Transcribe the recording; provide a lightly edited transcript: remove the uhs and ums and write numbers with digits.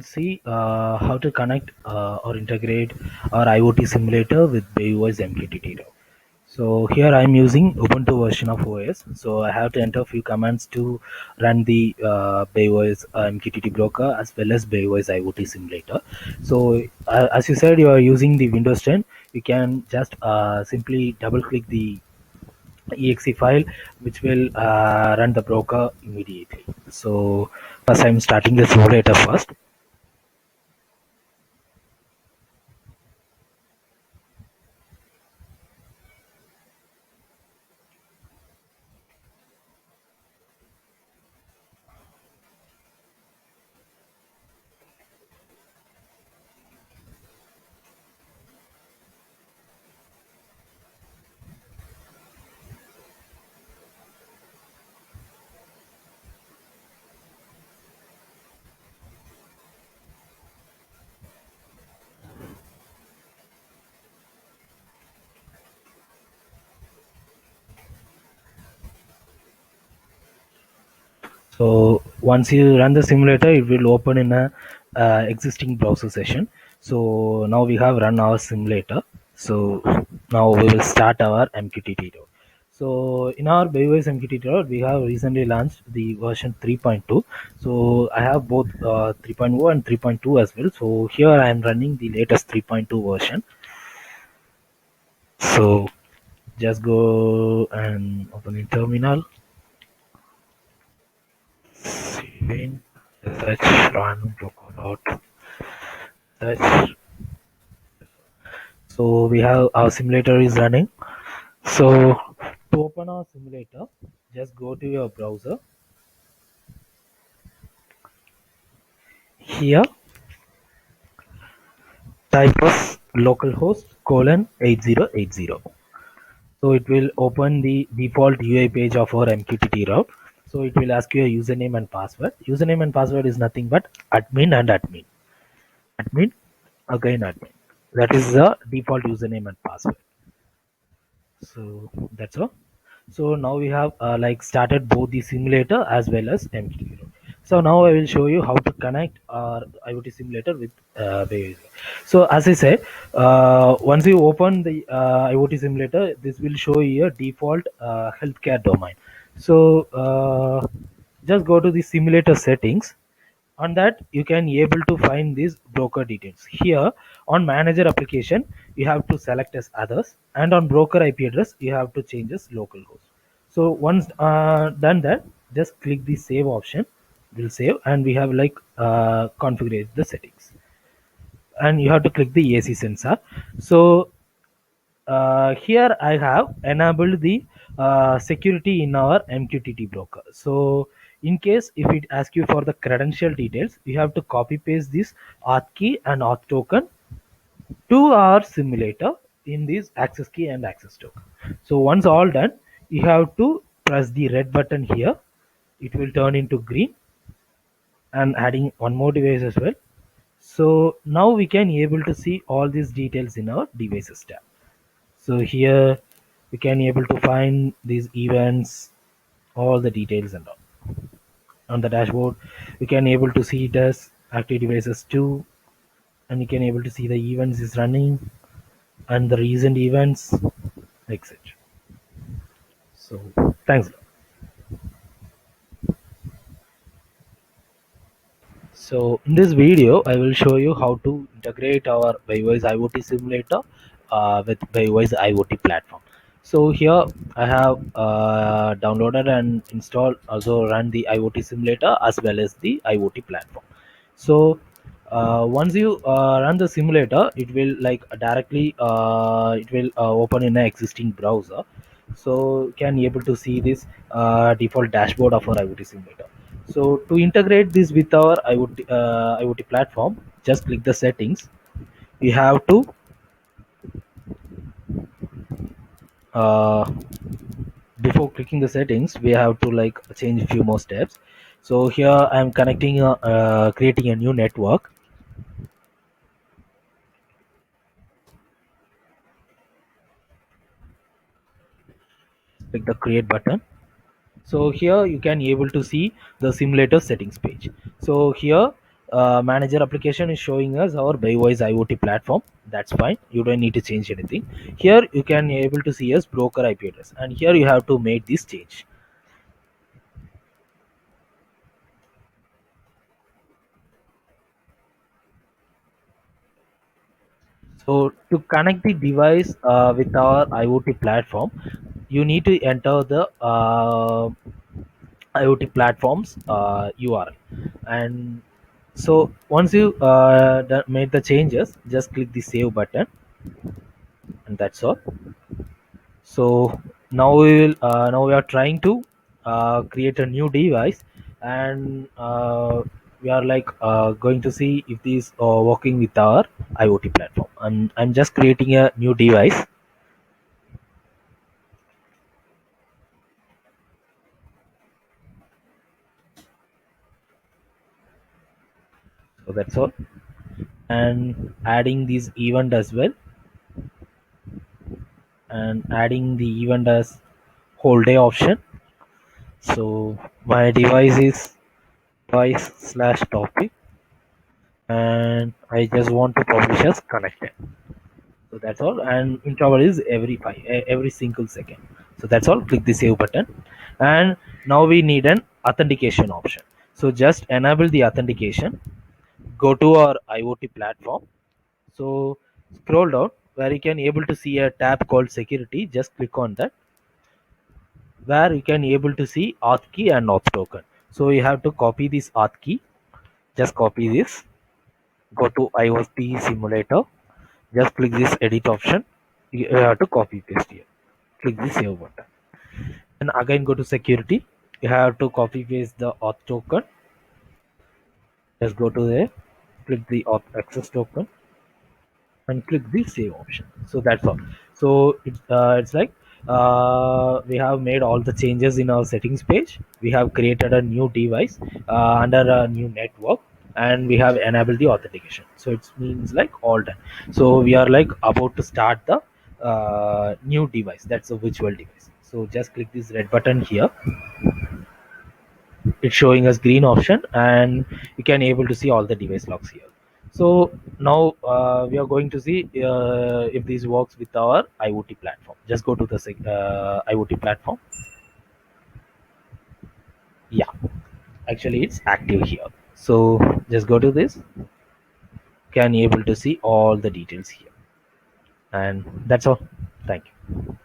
see how to connect or integrate our IoT simulator with BayOS MQTT. So here I'm using Ubuntu version of OS. So I have to enter a few commands to run the BayOS MQTT broker as well as BayOS IoT simulator. So as you said, you are using the Windows 10. You can just simply double click the exe file, which will run the broker immediately. So first I'm starting the simulator first. So once you run the simulator, it will open in a existing browser session. So now we have run our simulator. So now we will start our MQTT route. So in our BayOS MQTT route, we have recently launched the version 3.2. So I have both 3.0 and 3.2 as well. So here I am running the latest 3.2 version. So just go and open the terminal. Saving, search random localhost. Search. So we have our simulator is running. So to open our simulator, just go to your browser. Here, type of localhost colon 8080. So it will open the default UI page of our MQTT route. So it will ask you a username and password. Username and password is nothing but admin and admin. Admin, again admin. That is the default username and password. So that's all. So now we have like started both the simulator as well as MQTT. So now I will show you how to connect our IoT simulator with Bayes. So as I said, once you open the IoT simulator, this will show you a default healthcare domain. So just go to the simulator settings. On that you can able to find these broker details. Here on manager application you have to select as others, and on broker IP address you have to change as localhost. So once done that, just click the save option, will save, and we have like configured the settings, and you have to click the AC sensor. So here I have enabled the security in our MQTT broker. So in case if it asks you for the credential details, you have to copy paste this auth key and auth token to our simulator in this access key and access token. So once all done, you have to press the red button here. It will turn into green, and adding one more device as well. So now we can able to see all these details in our devices tab. So here we can able to find these events, all the details and all. On the dashboard we can able to see it as active devices 2, and you can able to see the events is running and the recent events, etc. So thanks. So in this video I will show you how to integrate our BayOS IoT simulator with BayOS IoT platform. So here I have downloaded and installed, also run the IoT simulator as well as the IoT platform. So once you run the simulator, it will like directly it will open in an existing browser. So you can able to see this default dashboard of our IoT simulator. So to integrate this with our IoT platform, just click the settings. We have to uh, before clicking the settings, we have to like change a few more steps. So here I am connecting creating a new network. Click the create button. So here you can able to see the simulator settings page. So here manager application is showing us our Byvoice IoT platform. That's fine. You don't need to change anything. Here you can able to see us broker IP address, and here you have to make this change. So to connect the device with our IoT platform, you need to enter the IoT platforms URL, and so once you made the changes, just click the save button, and that's all. So now we are trying to create a new device, and we are like going to see if these are working with our IoT platform. I'm just creating a new device, so that's all. And adding this event as well, and adding the event as whole day option. So my device is device slash topic, and I just want to publish as connected. So that's all, and interval is every single second. So that's all. Click the save button, and now we need an authentication option. So just enable the authentication. Go to our IoT platform. So scroll down where you can able to see a tab called security. Just click on that, where you can able to see auth key and auth token. So you have to copy this auth key. Just copy this. Go to IoT simulator. Just click this edit option. You have to copy paste here. Click the save button, and again go to security. You have to copy paste the auth token. Just go to there, click the auth access token, and click the save option. So that's all. So it's like we have made all the changes in our settings page. We have created a new device under a new network, and we have enabled the authentication. So it means like all done. So we are like about to start the new device. That's a virtual device. So just click this red button here. It's showing us green option, and you can able to see all the device logs here. So now we are going to see if this works with our IoT platform. Just go to the IoT platform. Yeah, actually it's active here. So just go to this. Can able to see all the details here, and that's all. Thank you.